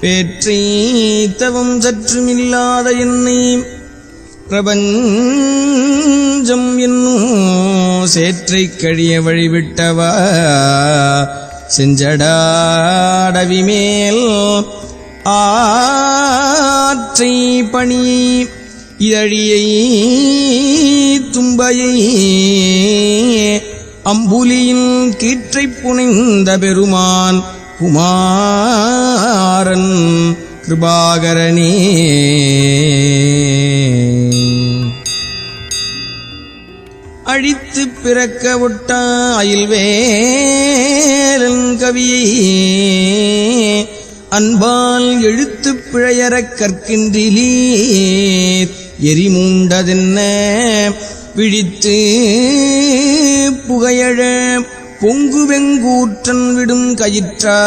பேற்றை தவம் சற்றுமில்லாத என்னை பிரபஞ்சம் என்னும் சேற்றை கழிய வழிவிட்டவா செஞ்சடாடவி மேல் ஆற்றை பணி இதழியை தும்பையை அம்புலியின் கீற்றைப் புனைந்த பெருமான் குமாரன் கிருபாகரனே. அழித்து பிறக்க விட்ட அயில்வேலன் கவியை அன்பால் எழுத்துப் பிழையறக் கற்கின்றிலீர் எரிமூண்டதென்ன விழித்து புகையழ பொங்கு வெங்கூற்றன் விடும் கயிற்றா